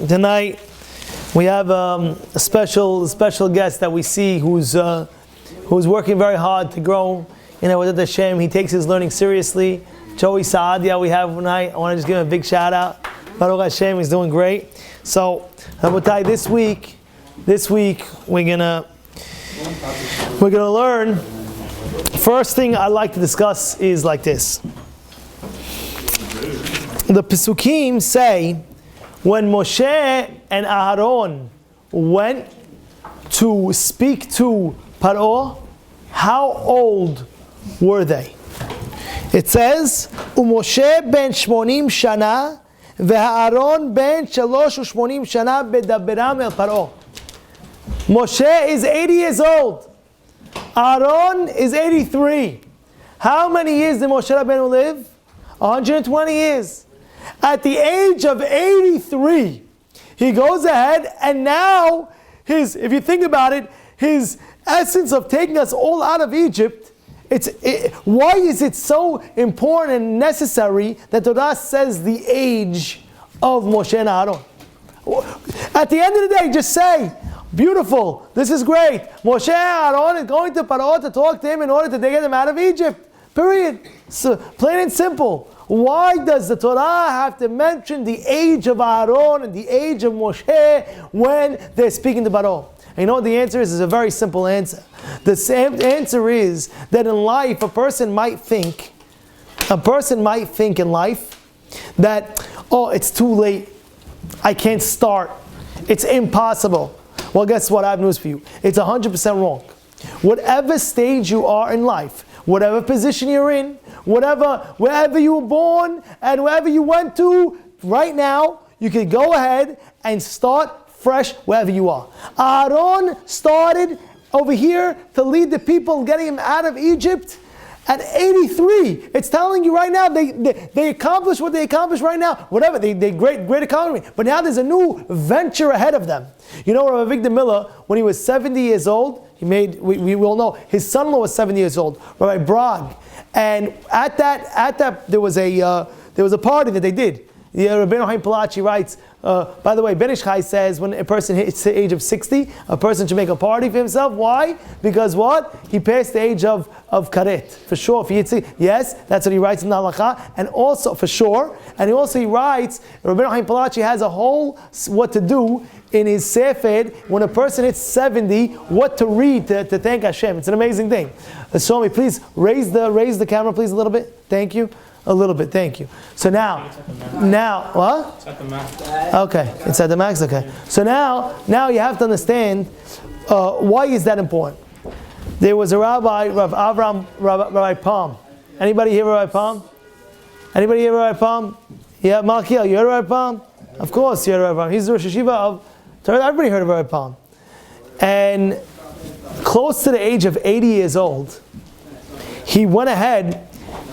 Tonight we have a special guest that we see who's working very hard to grow in Bezrat Hashem. He takes his learning seriously. Joey Saadia we have tonight. I want to just give him a big shout out. Baruch Hashem, he's doing great. So, Rabotai, this week we're gonna learn. First thing I'd like to discuss is like this. The Pesukim say, when Moshe and Aharon went to speak to Paro, how old were they? It says, "U'Moshe ben 80 shana, ve'Aaron ben 83 shana bedaberam el Paro." Moshe is 80 years old. Aaron is 83. How many years did Moshe Rabbeinu live? 120 years. At the age of 83, he goes ahead and now if you think about it, his essence of taking us all out of Egypt, why is it so important and necessary that Torah says the age of Moshe and Aaron? At the end of the day, just say, beautiful, this is great. Moshe and Aaron is going to Paro to talk to him in order to get him out of Egypt. Period. So, plain and simple. Why does the Torah have to mention the age of Aaron and the age of Moshe when they're speaking to Paro? And you know what the answer is? It's a very simple answer. The same answer is that in life, a person might think in life that, oh, it's too late. I can't start. It's impossible. Well, guess what? I have news for you. It's 100% wrong. Whatever stage you are in life, whatever position you're in, wherever you were born and wherever you went to, right now, you can go ahead and start fresh wherever you are. Aaron started over here to lead the people, getting him out of Egypt at 83. It's telling you right now, they accomplished what they accomplished right now. Whatever, they great accomplishment. But now there's a new venture ahead of them. You know, Rabbi Victor Miller, when he was 70 years old, we all know, his son-in-law was 70 years old, Rabbi Bragg. And at that there was a party that they did. Rabbi Yosef Palacci writes, by the way, Ben Ish Chai says when a person hits the age of 60, a person should make a party for himself. Why? Because what? He passed the age of karet. For sure, if he hits it, yes, that's what he writes in the halakha. And also, for sure, and he writes, Rabbi Yosef Palacci has a whole what to do in his Sefer when a person hits 70, what to read to thank Hashem. It's an amazing thing. Show me, please, raise the camera, please, a little bit. Thank you. A little bit, thank you. So now, what? It's at the max. Okay, it's at the max, okay. So now you have to understand why is that important. There was a rabbi, Rav Avram, Rabbi Palm. Anybody here Rabbi Palm? Anybody here Rabbi Palm? Yeah, Malkiel, you heard of Rabbi Palm? Of course you heard of Rabbi Palm. He's the Rosh Hashiva of Torah. Everybody heard of Rabbi Palm. And close to the age of 80 years old, he went ahead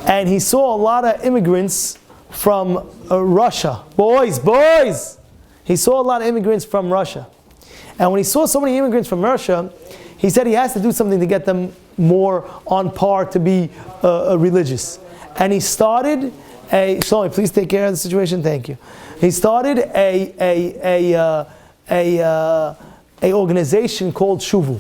and he saw a lot of immigrants from Russia. Boys! He saw a lot of immigrants from Russia. And when he saw so many immigrants from Russia, he said he has to do something to get them more on par to be religious. And he started Shlomi, please take care of the situation, thank you. He started a organization called Shuvu.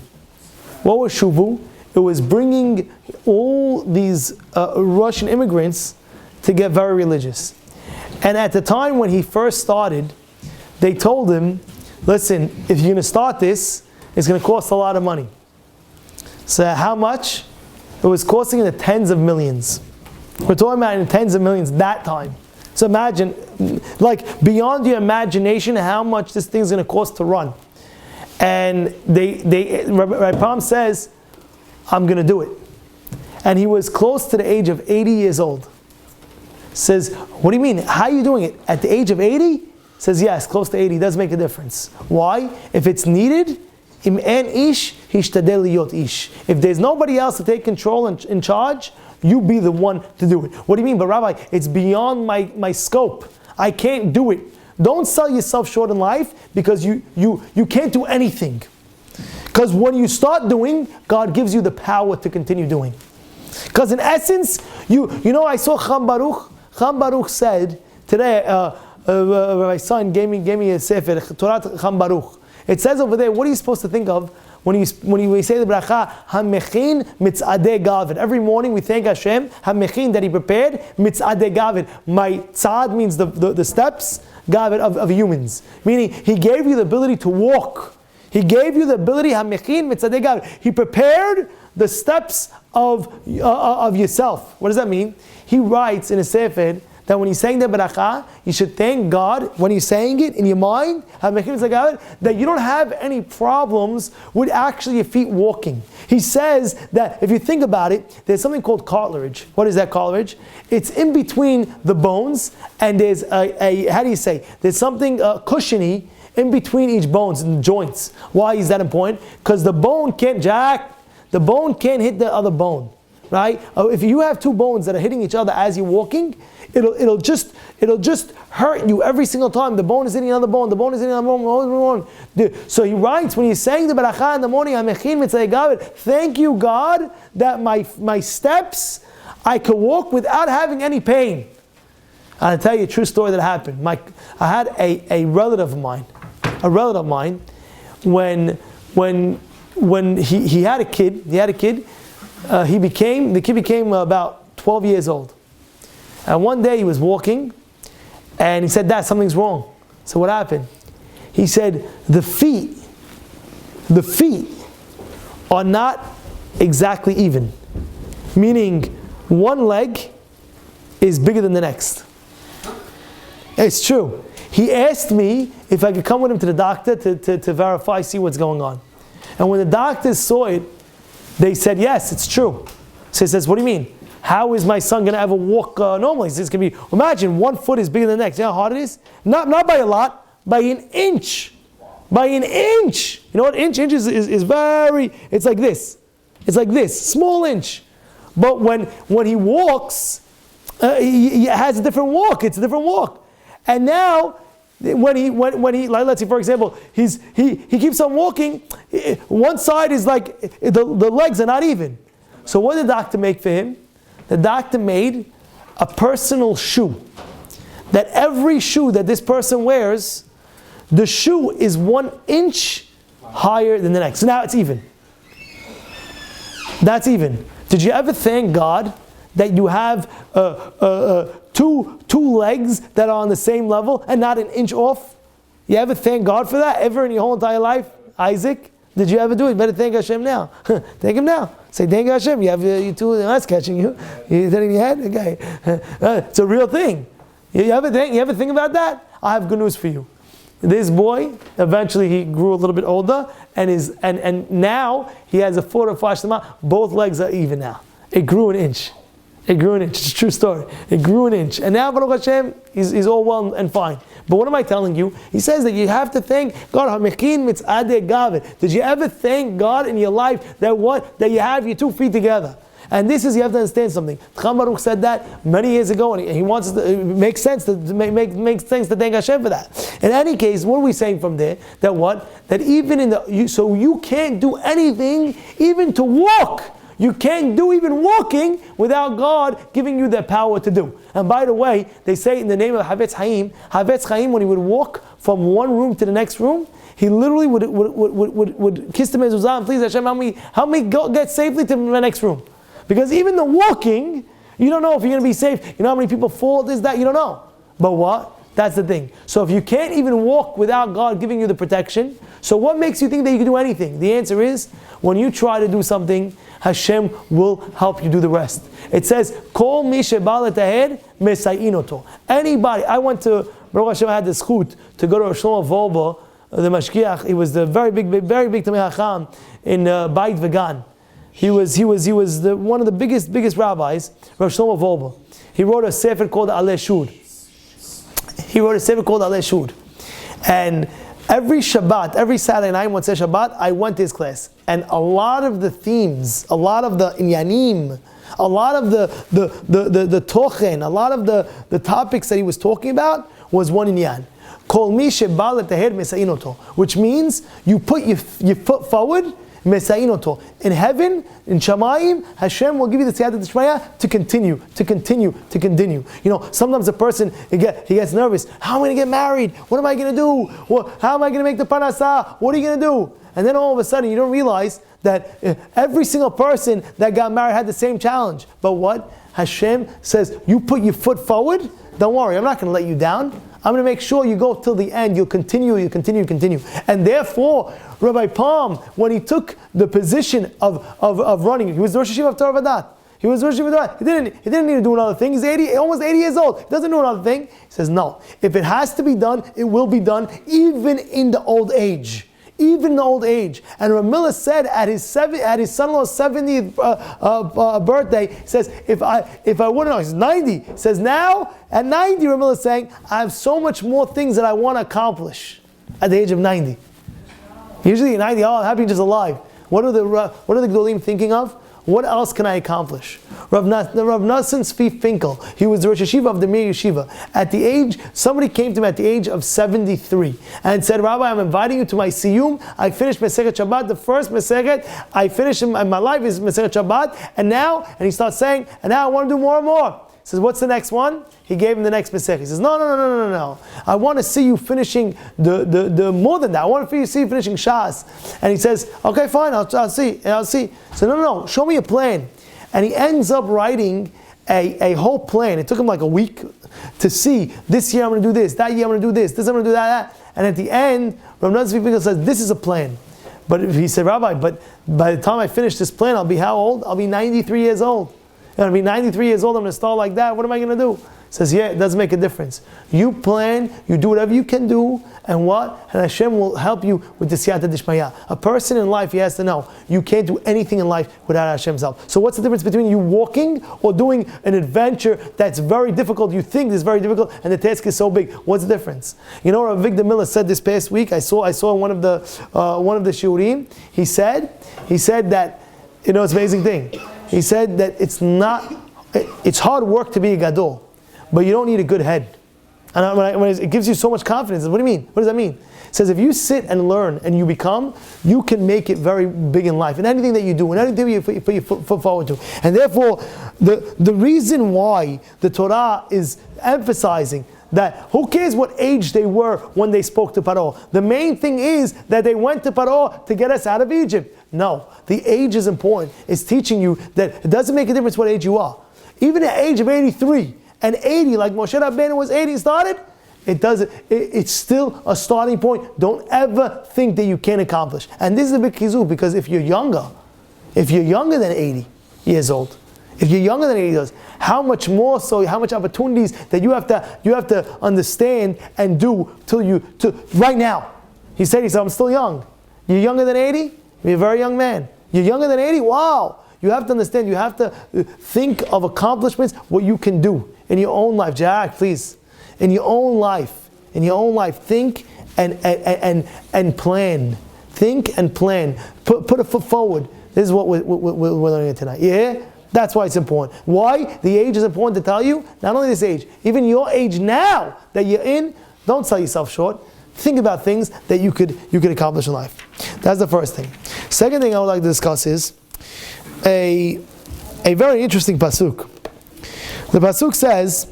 What was Shuvu? It was bringing all these Russian immigrants to get very religious. And at the time when he first started, they told him, listen, if you're going to start this, it's going to cost a lot of money. So how much? It was costing in the tens of millions. We're talking about in the tens of millions that time. So imagine, like beyond your imagination, how much this thing's going to cost to run. And Rabbi Palm says, I'm going to do it. And he was close to the age of 80 years old. Says, what do you mean? How are you doing it? At the age of 80? Says, yes, close to 80 does make a difference. Why? If it's needed, im en ish, hishtadel liyot ish. If there's nobody else to take control and in charge, you be the one to do it. What do you mean? But Rabbi, it's beyond my scope. I can't do it. Don't sell yourself short in life because you can't do anything. Because when you start doing, God gives you the power to continue doing. Because in essence, I saw Cham Baruch said today, my son gave me a sefer, Torah Cham Baruch. It says over there, what are you supposed to think of when we say the bracha, HaMechin Mitzadeh Gavid? Every morning we thank Hashem, HaMechin, that He prepared, Mitzadeh Gavid. My tzad means the steps, Gavid, of humans. Meaning, He gave you the ability to walk. He gave you the ability, HaMechin Mitzadeh Gavid. He prepared the steps of yourself. What does that mean? He writes in a sefer that when he's saying the bracha, you should thank God when you're saying it in your mind, that you don't have any problems with actually your feet walking. He says that if you think about it, there's something called cartilage. What is that cartilage? It's in between the bones, and there's there's something cushiony in between each bones and joints. Why is that important? Because the bone can't hit the other bone. Right? If you have two bones that are hitting each other as you're walking, it'll just hurt you every single time. The bone is hitting another bone. The bone is hitting another bone. So he writes, when he's saying the bracha in the morning, thank you, God, that my steps I could walk without having any pain. I'll tell you a true story that happened. I had a relative of mine, when he had a kid. The kid became about 12 years old. And one day he was walking, and he said, Dad, something's wrong. So what happened? He said, the feet are not exactly even. Meaning, one leg is bigger than the next. It's true. He asked me if I could come with him to the doctor to verify, see what's going on. And when the doctors saw it, they said, yes, it's true. So he says, what do you mean? How is my son going to ever walk normally? It's going to be, imagine 1 foot is bigger than the next. You know how hard it is? Not by a lot, by an inch. By an inch. You know what inch? Inch is very, it's like this. It's like this, small inch. But when he walks, he has a different walk. It's a different walk. And now, when he like, let's say for example, he keeps on walking, one side is like, the legs are not even. So what did the doctor make for him? The doctor made a personal shoe. That every shoe that this person wears, the shoe is 1 inch higher than the next. So now it's even. That's even. Did you ever thank God that you have two legs that are on the same level and not an inch off? You ever thank God for that ever in your whole entire life? Isaac, did you ever do it? You better thank Hashem now. Thank Him now. Say, thank Hashem. You have your two, that's catching you. You hit it in your head? Okay. It's a real thing. You ever think about that? I have good news for you. This boy, eventually he grew a little bit older, and now he has a 4 or 5 stamach. Both legs are even now. It grew an inch. It's a true story. It grew an inch. And now, Baruch Hashem, he's all well and fine. But what am I telling you? He says that you have to thank God. Did you ever thank God in your life that you have your 2 feet together? And this is, you have to understand something. Cham Baruch said that many years ago, and he wants to, it makes sense to thank Hashem for that. In any case, what are we saying from there? That even so you can't do anything, even to walk. You can't do even walking without God giving you the power to do. And by the way, they say in the name of Havetz Chaim, when he would walk from one room to the next room, he literally would kiss the mezuzah and please Hashem, help me get safely to the next room. Because even the walking, you don't know if you're going to be safe. You know how many people fall, this, that, you don't know. But what? That's the thing. So if you can't even walk without God giving you the protection, so what makes you think that you can do anything? The answer is, when you try to do something, Hashem will help you do the rest. It says, Kol mi shebal et hahed mesayin oto. Anybody, I went to, Baruch Hashem, I had the zchut to go to Shlomo Volba, the Mashgiach. He was the very big Tamei Hacham in Beit Vegan. He was one of the biggest rabbis, Rav Shlomo Volba. He wrote a sefer called Aleh Shur. And every Shabbat, every Saturday night, Motzei Shabbat, I went to his class. And a lot of the themes, a lot of the inyanim, a lot of the tochen, a lot of the topics that he was talking about was one inyan. Kol mi shebal et hahed mesayin oto, which means you put your foot forward Mesainoto. In heaven, in Shamayim, Hashem will give you the siyata d'shmaya to continue, to continue, to continue. You know, sometimes a person, he gets nervous. How am I going to get married? What am I going to do? How am I going to make the parasah? What are you going to do? And then all of a sudden, you don't realize that every single person that got married had the same challenge. But what? Hashem says, you put your foot forward, don't worry, I'm not going to let you down. I'm going to make sure you go till the end. You'll continue. And therefore, Rabbi Palm, when he took the position of running, he was the Rosh Hashiva of Torah Vadat. He was Rosh Hashiva. He didn't need to do another thing. He's almost 80 years old. He doesn't do another thing. He says, no. If it has to be done, it will be done, even in the old age. Even in the old age. And Ramila said at his son-in-law's 70th birthday, he says, if I wouldn't know, he's 90. He says, now, at 90, Ramila is saying, I have so much more things that I want to accomplish at the age of 90. Usually at 90, I'm happy just alive. What are the Gedolim thinking of? What else can I accomplish? Rav Nassim Tzvi Finkel, he was the Rosh Hashiva of the Mir Yeshiva. Somebody came to him at the age of 73 and said, Rabbi, I'm inviting you to my Siyum. I finished Masechet Shabbat, the first Masechet I finished in my life is Masechet Shabbat, and he starts saying, and now I want to do more and more. He says, what's the next one? He gave him the next Masechet. He says, no. I want to see you finishing the more than that. I want to see you finishing Shas. And he says, okay, fine, I'll see. So no, show me a plan. And he ends up writing a whole plan. It took him like a week to see, this year I'm going to do this, that year I'm going to do this I'm going to do that. And at the end, Rav Nosson Tzvi Finkel says, this is a plan. But he said, Rabbi, but by the time I finish this plan, I'll be how old? I'll be 93 years old. I'll be 93 years old, I'm going to start like that. What am I going to do? Says, yeah, it doesn't make a difference. You plan, you do whatever you can do, and what? And Hashem will help you with the siyata d'shmaya. A person in life, he has to know, you can't do anything in life without Hashem's help. So what's the difference between you walking or doing an adventure that's very difficult, you think is very difficult, and the task is so big? What's the difference? You know, Rav Victor Miller said this past week, I saw one of the shiurim, he said that, you know, it's an amazing thing. He said that it's hard work to be a gadol, but you don't need a good head. And when it gives you so much confidence, what do you mean? What does that mean? It says if you sit and learn and you can make it very big in life. And anything that you do, and anything you put your foot forward to. And therefore, the reason why the Torah is emphasizing that who cares what age they were when they spoke to Paro? The main thing is that they went to Paro to get us out of Egypt. No, the age is important. It's teaching you that it doesn't make a difference what age you are. Even at the age of 83 and 80, like Moshe Rabbeinu was 80 and started, it's still a starting point. Don't ever think that you can't accomplish. And this is a big chizuk, because if you're younger than 80 years old, if you're younger than 80 years, how much more so, how much opportunities that you have to understand and do right now. He said, I'm still young. You're younger than 80? You're a very young man. You're younger than 80? Wow. You have to understand, you have to think of accomplishments, what you can do in your own life. Jack, please. In your own life, think and plan. Think and plan. Put a foot forward. This is what we're learning tonight. Yeah? That's why it's important. Why? The age is important to tell you. Not only this age, even your age now that you're in, don't sell yourself short. Think about things that you could accomplish in life. That's the first thing. Second thing I would like to discuss is a very interesting pasuk. The pasuk says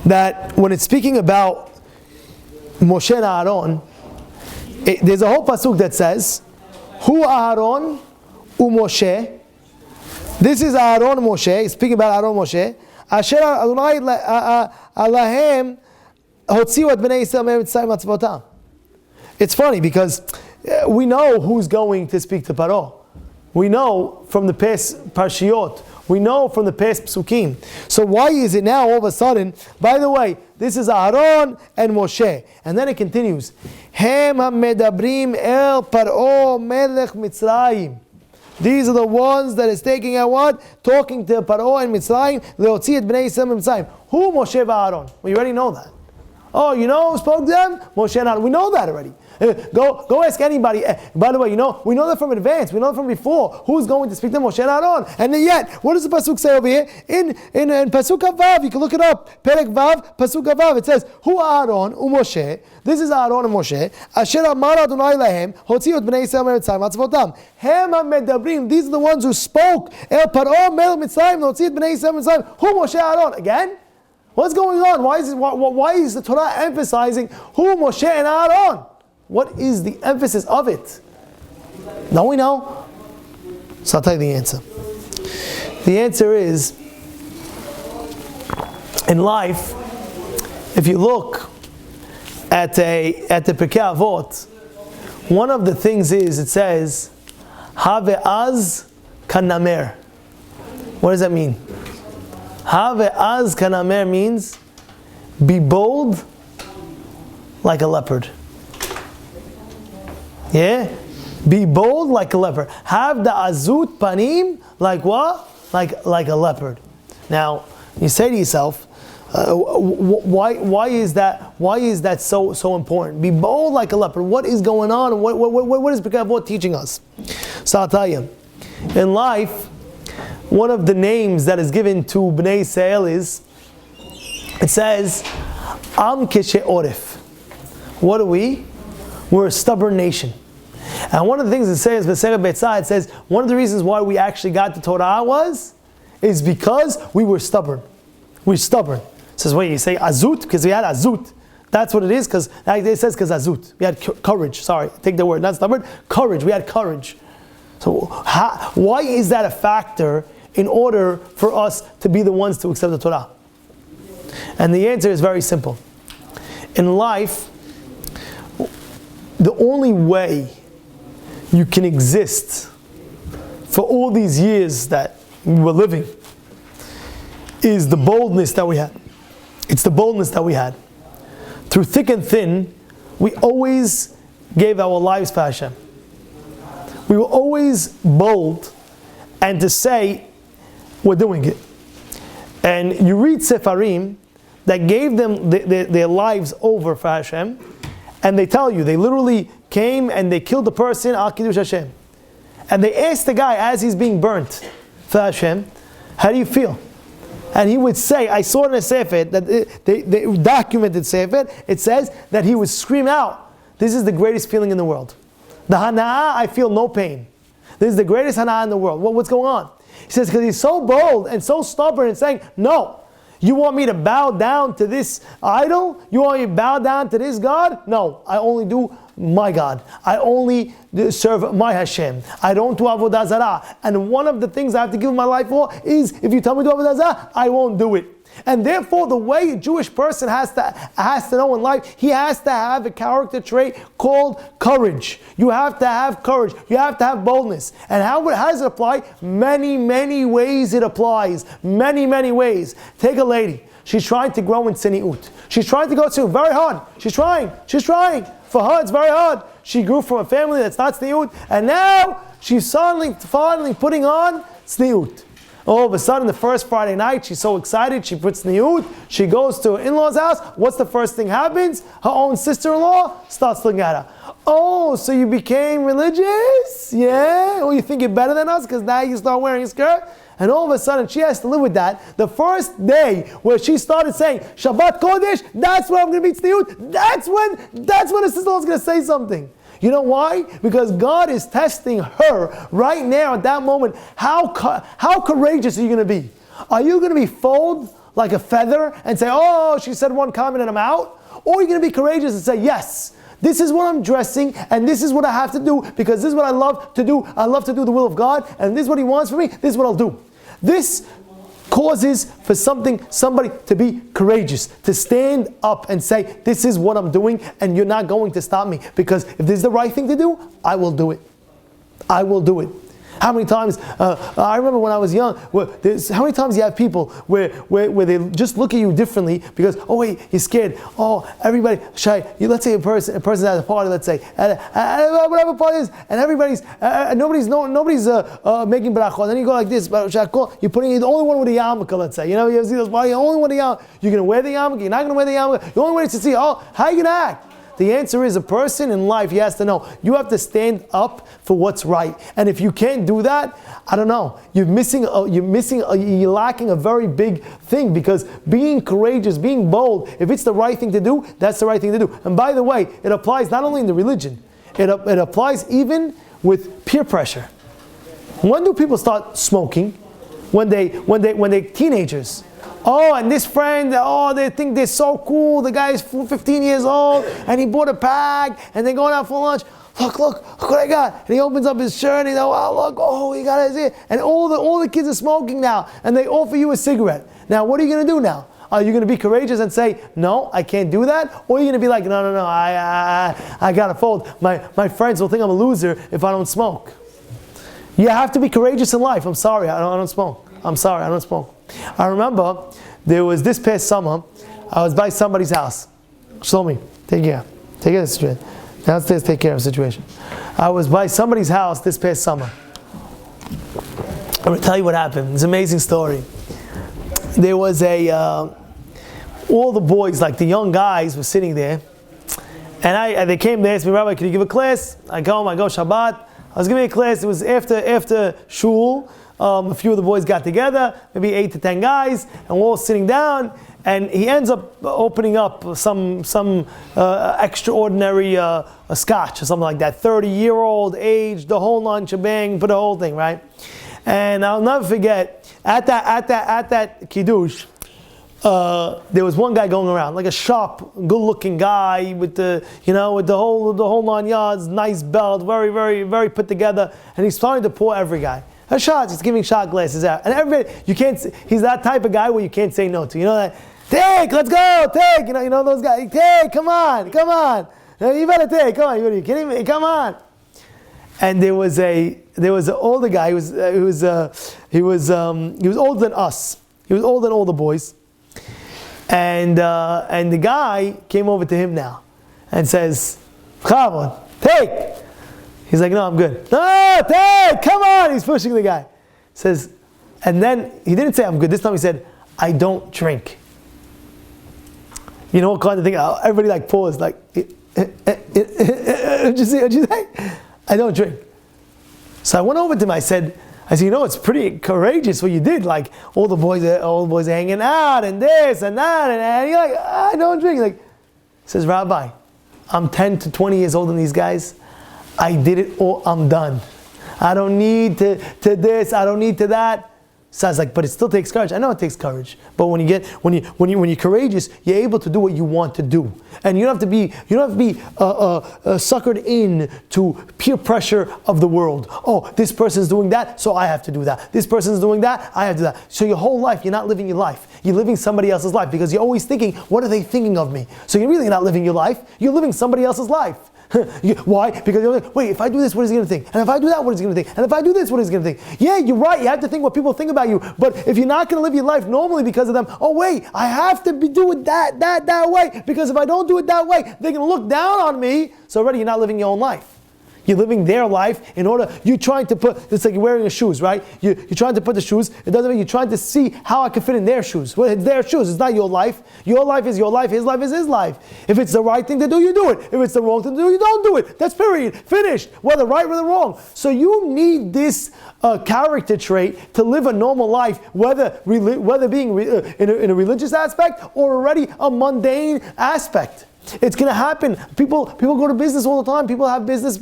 that when it's speaking about Moshe and Aaron, there's a whole pasuk that says, Hu Aaron u Moshe. This is Aaron Moshe. It's speaking about Aaron Moshe. Asher Adonai Alahem hotziu et bnei Yisrael me'Mitzrayim atzvotam. It's funny because we know who's going to speak to Paro. We know from the past Parshiot. We know from the past Psukim. So why is it now all of a sudden? By the way, this is Aaron and Moshe. And then it continues. Hem ha-medabrim el Paro melech Mitzrayim. These are the ones that is taking at what? Talking to Paro and Mitzrayim. Leotzi et bnei Yisrael Mitzrayim. Who Moshe and Aaron? We already know that. Oh, who spoke to them? Moshe and Aaron. We know that already. Go ask anybody. By the way, we know that from advance. We know that from before. Who's going to speak to Moshe and Aaron? And yet, what does the pasuk say over here? In pasuk Vav, you can look it up. Perek Vav, pasuk Vav. It says, "Hu Aaron uMoshe." This is Aaron and Moshe. Asher amar Adonai lahem, hotziu et bnei Yisrael mitzrayim atzvotam. Hem hamedabrim. These are the ones who spoke. El Paro melech Mitzrayim, hotziu et bnei Yisrael mitzrayim. Hu Moshe Aaron. Again, what's going on? Why is the Torah emphasizing who Moshe and Aaron? What is the emphasis of it? Now we know. So I'll tell you the answer. The answer is, in life, if you look at the Pirkei Avot, one of the things is, it says, Have az kanamer. What does that mean? Have az kanamer means, be bold like a leopard. Yeah? Be bold like a leopard. Have the azut panim like what? Like a leopard. Now, you say to yourself, why is that so important? Be bold like a leopard. What is going on? What is Pirkei Avot teaching us? So I'll tell you. In life, one of the names that is given to Bnei Yisrael is, it says, Am Keshe Oref. What are we? We're a stubborn nation. And one of the things it says, it says, one of the reasons why we actually got the Torah is because we were stubborn. We're stubborn. It says, wait, you say azut? Because we had azut. That's what it is, because it says because azut. We had courage. Sorry, take the word, not stubborn. Courage. We had courage. So why is that a factor in order for us to be the ones to accept the Torah? And the answer is very simple. In life, the only way you can exist for all these years that we were living is the boldness that we had. It's the boldness that we had. Through thick and thin, we always gave our lives for Hashem. We were always bold and to say, we're doing it. And you read Sefarim that gave them their lives over for Hashem, and they tell you, they literally came and they killed the person, Al Kiddush Hashem. And they asked the guy as he's being burnt for Hashem, how do you feel? And he would say, I saw it in a Sefer, that they documented Sefer, it says that he would scream out, this is the greatest feeling in the world. The Hana'ah, I feel no pain. This is the greatest Hana'ah in the world. What's going on? He says, because he's so bold and so stubborn and saying, no, you want me to bow down to this idol? You want me to bow down to this God? No, I only do my God. I only serve my Hashem. I don't do Avodah Zarah. And one of the things I have to give my life for is, if you tell me to do Avodah Zarah, I won't do it. And therefore, the way a Jewish person has to know in life, he has to have a character trait called courage. You have to have courage. You have to have boldness. And how does it apply? Many, many ways it applies. Many, many ways. Take a lady. She's trying to grow in tzniut. She's trying to go to very hard. She's trying. For her, it's very hard. She grew from a family that's not tzniut, and now she's finally putting on tzniut. All of a sudden, the first Friday night, she's so excited, she puts tzniut, she goes to her in-law's house. What's the first thing happens? Her own sister-in-law starts looking at her. Oh, so you became religious? Yeah? Oh, you think you're better than us because now you start wearing a skirt? And all of a sudden, she has to live with that. The first day where she started saying, Shabbat Kodesh, that's when I'm going to be tzniut, that's when the sister-in-law is going to say something. You know why? Because God is testing her right now at that moment. How courageous are you going to be? Are you going to be fold like a feather and say, oh, she said one comment and I'm out? Or are you going to be courageous and say, yes, this is what I'm dressing and this is what I have to do because this is what I love to do. I love to do the will of God and this is what He wants for me. This is what I'll do. This causes for somebody to be courageous, to stand up and say, this is what I'm doing and you're not going to stop me, because if this is the right thing to do, I will do it. I will do it. How many times, I remember when I was young, how many times you have people where they just look at you differently because, oh wait, you're scared. Oh, everybody, let's say a person's at a party, let's say, whatever party is, and nobody's making brachot. Then you go like this, you're putting the only one with a yarmulke, let's say. You know, you see those parties, the only one with a yarmulke. You're going to wear the yarmulke, you're not going to wear the yarmulke. The only way is to see, how are you going to act? The answer is a person in life, he has to know. You have to stand up for what's right. And if you can't do that, I don't know. You're lacking a very big thing, because being courageous, being bold, if it's the right thing to do, that's the right thing to do. And by the way, it applies not only in the religion, it applies even with peer pressure. When do people start smoking? When they're teenagers. Oh, and this friend, they think they're so cool. The guy is 15 years old, and he bought a bag, and they're going out for lunch. Look what I got. And he opens up his shirt, and he goes, he got it. And all the kids are smoking now, and they offer you a cigarette. Now, what are you going to do now? Are you going to be courageous and say, no, I can't do that? Or are you going to be like, no, I got to fold. My friends will think I'm a loser if I don't smoke. You have to be courageous in life. I'm sorry, I don't smoke. I'm sorry, I don't smoke. I remember there was this past summer, I was by somebody's house. Shlomi, take care of the situation. Downstairs, take care of the situation. I was by somebody's house this past summer. I'm going to tell you what happened. It's an amazing story. There was all the boys, like the young guys, were sitting there. And they came, they asked me, Rabbi, can you give a class? I go Shabbat. I was giving a class. It was after shul. A few of the boys got together, maybe 8 to 10 guys, and we're all sitting down. And he ends up opening up some extraordinary scotch or something like that. 30-year-old age, the whole nine shebang, put the whole thing, right? And I'll never forget at that kiddush, there was one guy going around, like a sharp, good-looking guy with the whole 9 yards, nice belt, very, very, very put together, and he's starting to pour every guy a shot. He's giving shot glasses out, and everybody, he's that type of guy where you can't say no to. You know that? Take, let's go, take. You know those guys. Take, come on. You better take. Come on, are you kidding me? Come on. And there was an older guy. He was older than us. He was older than all the boys. And the guy came over to him now and says, "Chavon, take." He's like, "No, I'm good." "No, take, come on." He's pushing the guy. Says, and then he didn't say, "I'm good." This time he said, "I don't drink." You know what kind of thing? Everybody paused, what'd you say? "I don't drink." So I went over to him. I said, it's pretty courageous what you did. Like all the boys are hanging out and this and that, and you're like, "I don't drink." He says, "Rabbi, I'm 10 to 20 years older than these guys. I did it all. I'm done. I don't need to this. I don't need to that." So I was like, but it still takes courage. I know it takes courage, but when you're courageous, you're able to do what you want to do, and you don't have to be suckered in to peer pressure of the world. Oh, this person's doing that, so I have to do that. This person's doing that, I have to do that. So your whole life, you're not living your life. You're living somebody else's life because you're always thinking, what are they thinking of me? So you're really not living your life. You're living somebody else's life. Why? Because you're like, wait, if I do this, what is he going to think? And if I do that, what is he going to think? And if I do this, what is he going to think? Yeah, you're right. You have to think what people think about you. But if you're not going to live your life normally because of them, oh wait, I have to do it that way. Because if I don't do it that way, they're going to look down on me. So already you're not living your own life. You're living their life you're trying to put, it's like you're wearing the shoes, right? You're trying to put the shoes, it doesn't mean you're trying to see how I can fit in their shoes. Well, it's their shoes, it's not your life. Your life is your life, his life is his life. If it's the right thing to do, you do it. If it's the wrong thing to do, you don't do it. That's period. Finished. Whether right or wrong. So you need this character trait to live a normal life, whether being in a religious aspect or already a mundane aspect. It's going to happen. People go to business all the time. People have business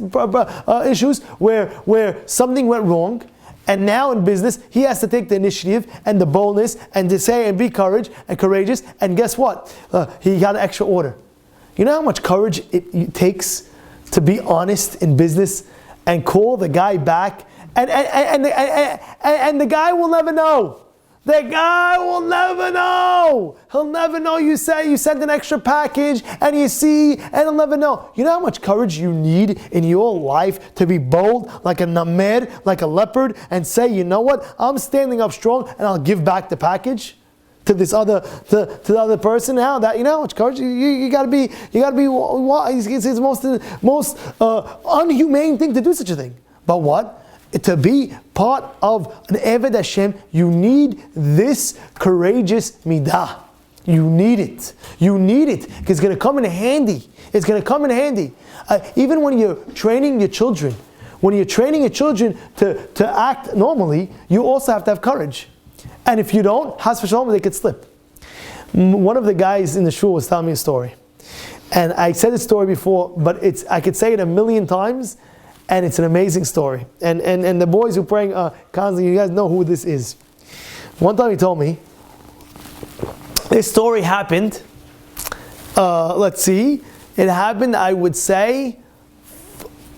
issues where something went wrong, and now in business he has to take the initiative and the boldness and to say and be courageous. And guess what? He got an extra order. You know how much courage it takes to be honest in business and call the guy back, and the guy will never know. The guy will never know. He'll never know you sent an extra package and you see, and he'll never know. You know how much courage you need in your life to be bold like a namer, like a leopard, and say, you know what, I'm standing up strong and I'll give back the package to this other to the other person. Now that you know how much courage you gotta be. It's the most unhumane thing to do such a thing. But what? To be part of an Eved Hashem, you need this courageous midah. You need it. You need it because it's going to come in handy. It's going to come in handy. Even when you're training your children, to act normally, you also have to have courage. And if you don't, has v'shalom, they could slip. One of the guys in the shul was telling me a story, and I said this story before, but I could say it 1,000,000 times. And it's an amazing story. And the boys who are praying constantly, you guys know who this is. One time he told me, this story happened, it happened, I would say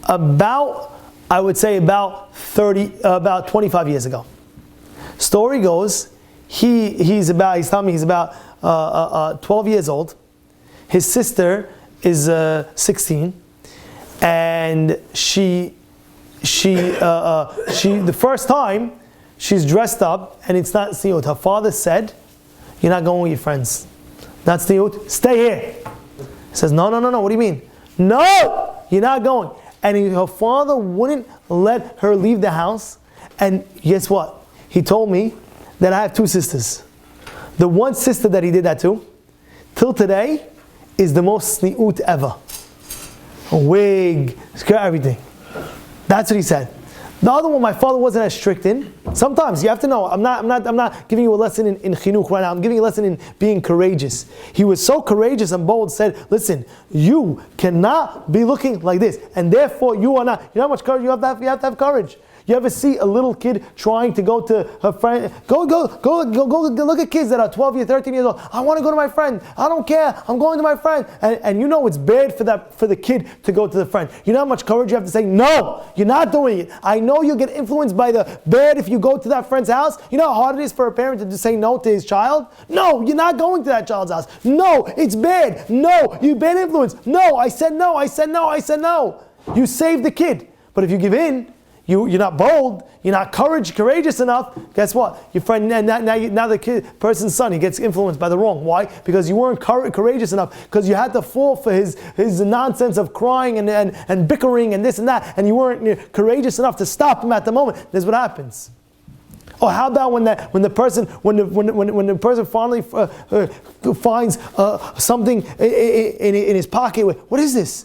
about 25 years ago. Story goes, he's telling me he's about 12 years old. His sister is 16. And she the first time she's dressed up and it's not tzniut. Her father said, "You're not going with your friends. Not tzniut. Stay here." He says, "No. What do you mean? No, you're not going." And her father wouldn't let her leave the house. And guess what? He told me that I have two sisters. The one sister that he did that to, till today, is the most tzniut ever. A wig, skirt, everything. That's what he said. The other one, my father wasn't as strict in. Sometimes you have to know. I'm not giving you a lesson in chinuch right now. I'm giving you a lesson in being courageous. He was so courageous and bold. Said, "Listen, you cannot be looking like this, and therefore you are not." You know how much courage you have to have? You have to have courage. You ever see a little kid trying to go to her friend? Go look at kids that are 12 years, 13 years old. I want to go to my friend. I don't care. I'm going to my friend. And you know it's bad for the kid to go to the friend. You know how much courage you have to say, "No, you're not doing it." I know you'll get influenced by the bad if you go to that friend's house. You know how hard it is for a parent to just say no to his child? No, you're not going to that child's house. No, it's bad. No, you bad influence. No, I said no. You save the kid. But if you give in, you're not bold, you're not courageous enough, guess what? Your friend, now the person's son, he gets influenced by the wrong. Why? Because you weren't courageous enough, because you had to fall for his nonsense of crying and bickering and this and that, and you weren't courageous enough to stop him at the moment. This is what happens. Or how about when the person finally finds something in his pocket? What is this?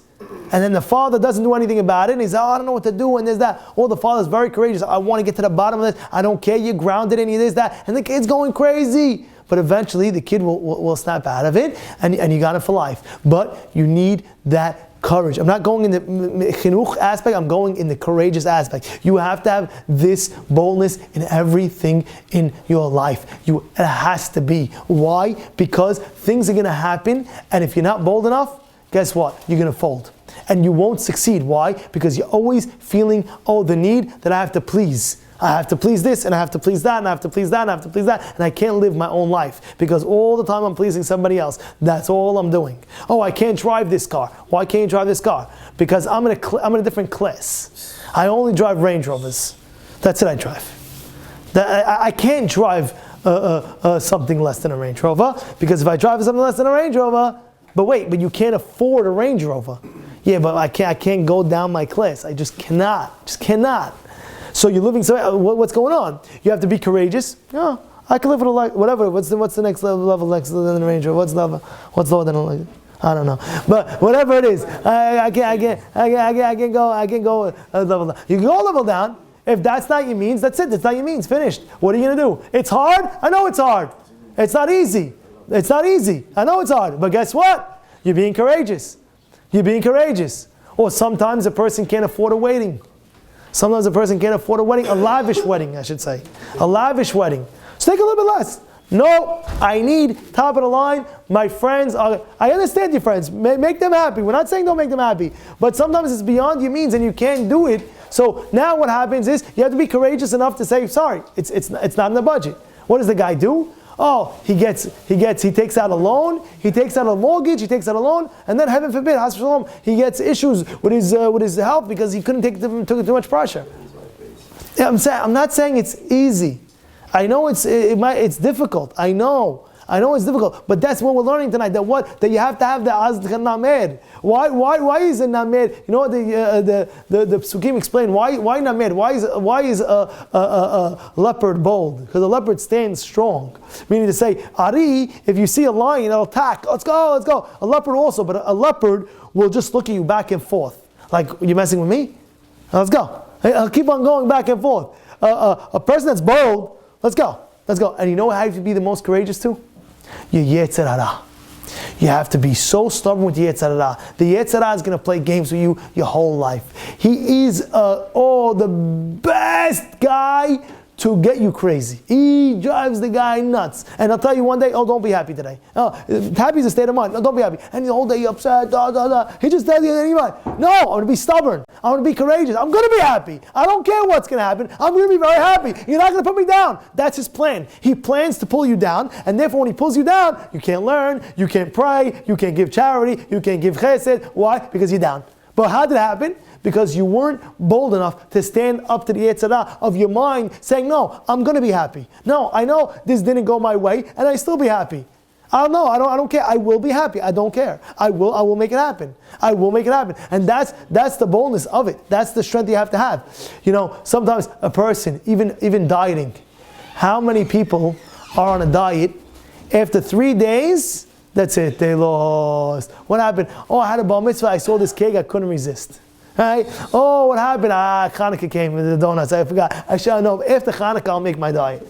And then the father doesn't do anything about it, and he's I don't know what to do, and there's that. Oh, the father's very courageous. I want to get to the bottom of this. I don't care, you're grounded, and this, that. And the kid's going crazy. But eventually the kid will snap out of it, and you got it for life. But you need that courage. I'm not going in the chinuch aspect, I'm going in the courageous aspect. You have to have this boldness in everything in your life. It has to be. Why? Because things are going to happen, and if you're not bold enough, guess what? You're going to fold. And you won't succeed. Why? Because you're always feeling, the need that I have to please. I have to please this, and I have to please that, and I have to please that, and I have to please that, and I can't live my own life. Because all the time I'm pleasing somebody else. That's all I'm doing. Oh, I can't drive this car. Why can't you drive this car? Because I'm in a different class. I only drive Range Rovers. That's it I drive. I can't drive something less than a Range Rover, because if I drive something less than a Range Rover, but you can't afford a Range Rover. Yeah, but I can't go down my class. I just cannot. So you're living what's going on? You have to be courageous. Yeah, I can live with a life, whatever. What's the next level next than the Range Rover? What's lower than a, I don't know. But whatever it is, I can go a level down. You can go a level down. If that's not your means, that's it. That's not your means. Finished. What are you going to do? It's hard. I know it's hard. It's not easy. I know it's hard. But guess what? You're being courageous. Or sometimes a person can't afford a wedding. A lavish wedding, I should say. A lavish wedding. So take a little bit less. No, I need top of the line. My friends I understand your friends. Make them happy. We're not saying don't make them happy. But sometimes it's beyond your means and you can't do it. So now what happens is you have to be courageous enough to say, sorry, it's not in the budget. What does the guy do? Oh, he takes out a loan, he takes out a mortgage, he takes out a loan, and then heaven forbid, has shalom, he gets issues with his health because he took too much pressure. Yeah, I'm not saying it's easy. I know it's difficult. I know it's difficult, but that's what we're learning tonight. That you have to have the azd named. Why is it named? You know what the psukim explain? Why named? Why is a leopard bold? Because a leopard stands strong. Meaning to say, Ari, if you see a lion, it'll attack. Let's go. A leopard also, but a leopard will just look at you back and forth. Like, you messing with me? Let's go. I'll keep on going back and forth. A person that's bold, let's go. And you know how you have to be the most courageous too? Your Yetzer Hara. You have to be so stubborn with your Yetzer Hara. The Yetzer Hara is going to play games with you your whole life. He is the best guy to get you crazy. He drives the guy nuts. And I'll tell you one day, don't be happy today. Happy is a state of mind. No, don't be happy. And the whole day you're upset. He just tells you, no, I'm going to be stubborn. I'm going to be courageous. I'm going to be happy. I don't care what's going to happen. I'm going to be very happy. You're not going to put me down. That's his plan. He plans to pull you down, and therefore when he pulls you down, you can't learn, you can't pray, you can't give charity, you can't give chesed. Why? Because you're down. But how did it happen? Because you weren't bold enough to stand up to the Yetzer Hara of your mind saying, no, I'm going to be happy. No, I know this didn't go my way, and I still be happy. I don't care. I will be happy. I don't care. I will make it happen. I will make it happen. And that's the boldness of it. That's the strength you have to have. You know, sometimes a person, even dieting, how many people are on a diet, after 3 days, that's it, they lost. What happened? I had a bar mitzvah, I saw this cake, I couldn't resist. Right? What happened? Hanukkah came with the donuts. I forgot. Actually, I know. After Hanukkah, I'll make my diet.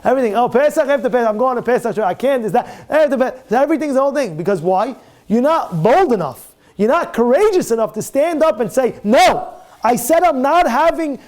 Everything. Pesach after Pesach. I'm going to Pesach. I can't. Is that after Pesach? Everything's the whole thing. Because why? You're not bold enough. You're not courageous enough to stand up and say, no. I said I'm not having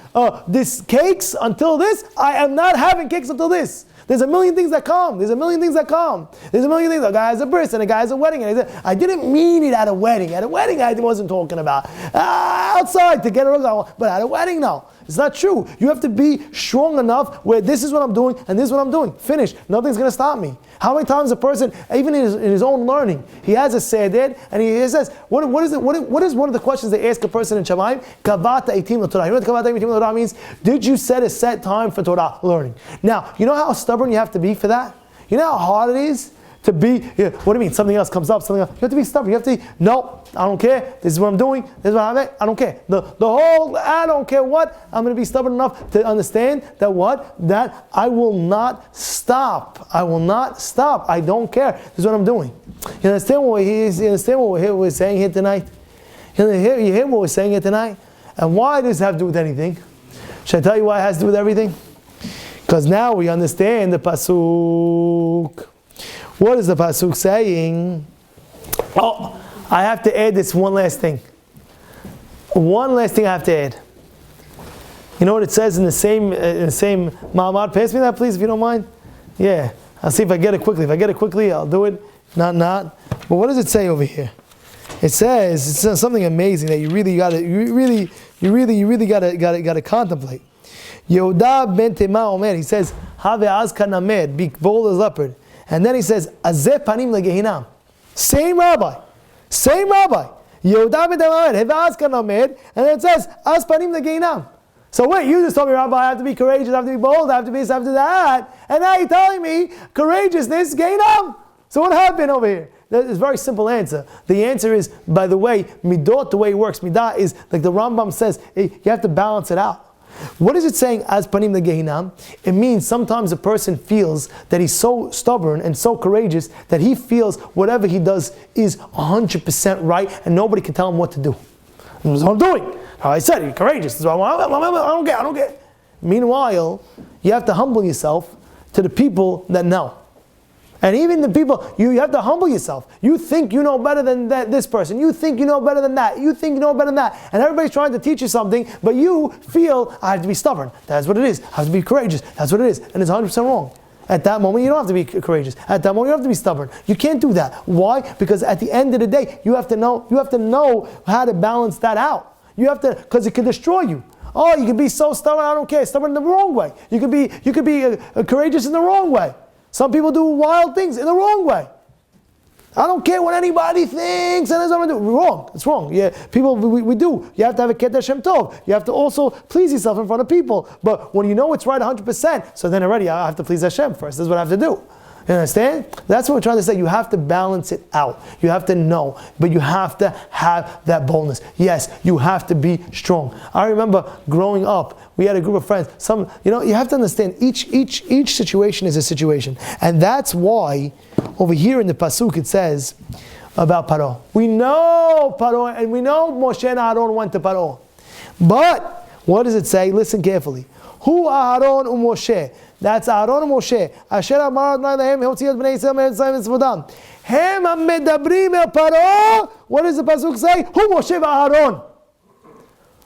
this cakes until this. I am not having cakes until this. There's a million things that come. There's a million things. A guy has a bris and a guy has a wedding. And I didn't mean it at a wedding. At a wedding, I wasn't talking about outside to get a rug. But at a wedding, no. It's not true. You have to be strong enough where this is what I'm doing and this is what I'm doing. Finish. Nothing's going to stop me. How many times a person, even in his own learning, he has a seder and he says, what is one of the questions they ask a person in Shamayim? Kavata eitim l'Torah. You know what kavata eitim l'Torah means? Did you set a set time for Torah learning? Now, you know how stubborn you have to be for that? You know how hard it is to be, what do you mean? Something else comes up, something else. You have to be stubborn. You have to, no, I don't care. This is what I'm doing. This is what I'm doing. I don't care. The whole, I don't care what. I'm going to be stubborn enough to understand that what? That I will not stop. I will not stop. I don't care. This is what I'm doing. You understand what we're saying here tonight? You hear what we're saying here tonight? And why does it have to do with anything? Should I tell you why it has to do with everything? Because now we understand the pasuk. What is the pasuk saying? I have to add this one last thing. One last thing I have to add. You know what it says in the same Ma'amad? Pass me that, please, if you don't mind. Yeah, I'll see if I get it quickly. If I get it quickly, I'll do it. Not. But what does it say over here? It says something amazing that you really gotta contemplate. Yehuda ben Tema Omer. He says, "Have azka named, be bold as leopard." And then he says, "Azeh panim legehinam." Same rabbi. Yehuda ben Tema Omer. Have azka named, and then it says, "Az panim legehinam." So wait, you just told me, Rabbi, I have to be courageous, I have to be bold, I have to be this, I have to do that, and now you're telling me courageousness, gehinam. So what happened over here? It's a very simple answer. The answer is, by the way, midot, the way it works, midah is, like the Rambam says, you have to balance it out. What is it saying, as panim legehinam? It means sometimes a person feels that he's so stubborn and so courageous that he feels whatever he does is 100% right and nobody can tell him what to do. That's what I'm doing. I said, you're courageous. That's what I don't get. Meanwhile, you have to humble yourself to the people that know. And even the people, you have to humble yourself. You think you know better than this person. You think you know better than that. You think you know better than that. And everybody's trying to teach you something, but you feel, I have to be stubborn. That's what it is. I have to be courageous. That's what it is. And it's 100% wrong. At that moment, you don't have to be courageous. At that moment, you don't have to be stubborn. You can't do that. Why? Because at the end of the day, you have to know how to balance that out. You have to, because it can destroy you. Oh, you can be so stubborn, I don't care. Stubborn in the wrong way. You could be courageous in the wrong way. Some people do wild things in the wrong way. I don't care what anybody thinks, and I'm do. Wrong. It's wrong. Yeah, people, we do. You have to have a Ket Hashem Tov. You have to also please yourself in front of people. But when you know it's right 100%, so then already I have to please Hashem first. This is what I have to do. You understand? That's what we're trying to say. You have to balance it out. You have to know, but you have to have that boldness. Yes, you have to be strong. I remember growing up, we had a group of friends. You have to understand each situation is a situation, and that's why over here in the pasuk it says about Paro. We know Paro, and we know Moshe and Aaron went to Paro, but what does it say? Listen carefully. Hu Aaron u'Moshe. That's Aaron and Moshe. Asher amar Adonai lahem hotzi et bnei Yisrael me'eretz mitzvodam. Hem hamedabrim el Paro. What does the pasuk say? Hu Moshe v'Aaron.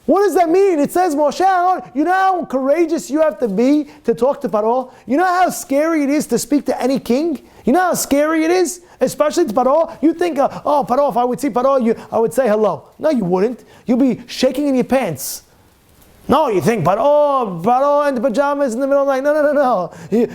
What does that mean? It says Moshe and Aaron. You know how courageous you have to be to talk to Paro? You know how scary it is to speak to any king? You know how scary it is? Especially to Paro? You think, Paro, if I would see Paro, I would say hello. No, you wouldn't. You'll be shaking in your pants. No, you think Paro in the pajamas in the middle of the night. No.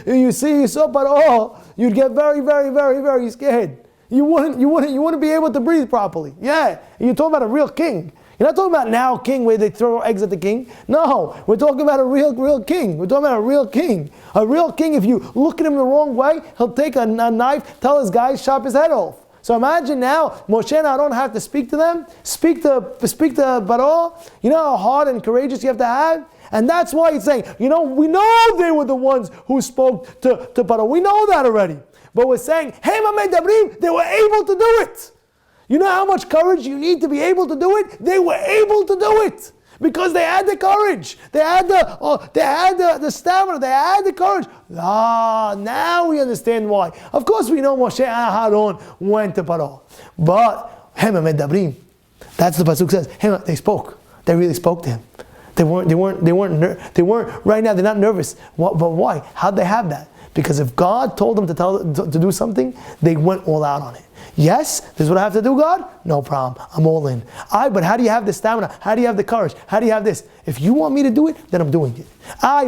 You saw Paro, you'd get very, very, very, very scared. You wouldn't be able to breathe properly. Yeah, you're talking about a real king. You're not talking about now king where they throw eggs at the king. No, we're talking about a real king. We're talking about a real king. A real king, if you look at him the wrong way, he'll take a knife, tell his guys, chop his head off. So imagine now, Moshe and Aaron have to speak to them, speak to Paro. You know how hard and courageous you have to have? And that's why he's saying, we know they were the ones who spoke to Paro. We know that already. But we're saying, hey, they were able to do it. You know how much courage you need to be able to do it? They were able to do it. Because they had the courage. They had the stamina. They had the courage. Now we understand why. Of course we know Moshe and Aaron went to Paro. But, that's the pasuk says. They spoke. They really spoke to him. They weren't right now, they're not nervous. But why? How'd they have that? Because if God told them to do something, they went all out on it. Yes, this is what I have to do, God? No problem. I'm all in. But how do you have the stamina? How do you have the courage? How do you have this? If you want me to do it, then I'm doing it.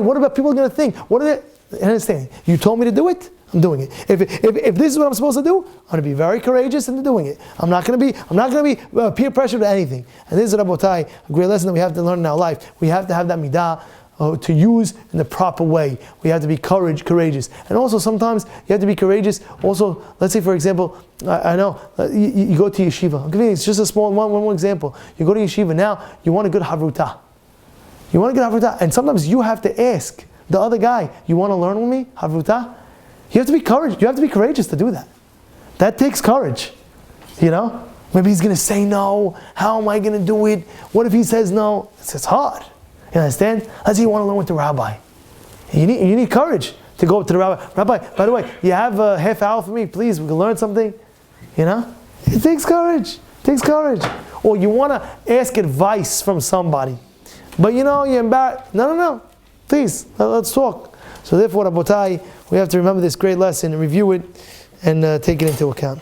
What about people going to think? What are they? Understand? You told me to do it, I'm doing it. If this is what I'm supposed to do, I'm going to be very courageous in doing it. I'm not going to be peer pressure to anything. And this is, Rabotai, a great lesson that we have to learn in our life. We have to have that midah to use in the proper way. We have to be courageous. And also sometimes you have to be courageous. Also, let's say for example, I know, you go to yeshiva. I'm giving you, it's just a small one more example. You go to yeshiva now, you want a good havruta. And sometimes you have to ask the other guy, you want to learn with me, havruta? You have to be courageous to do that. That takes courage. Maybe he's going to say no. How am I going to do it? What if he says no? It's hard. You understand? Let's say you want to learn with the rabbi. You need courage to go up to the rabbi. Rabbi, by the way, you have a half hour for me, please? We can learn something. It takes courage. Or you want to ask advice from somebody, but you're embarrassed. No. Please, let's talk. So therefore, Rabotai, we have to remember this great lesson and review it and take it into account.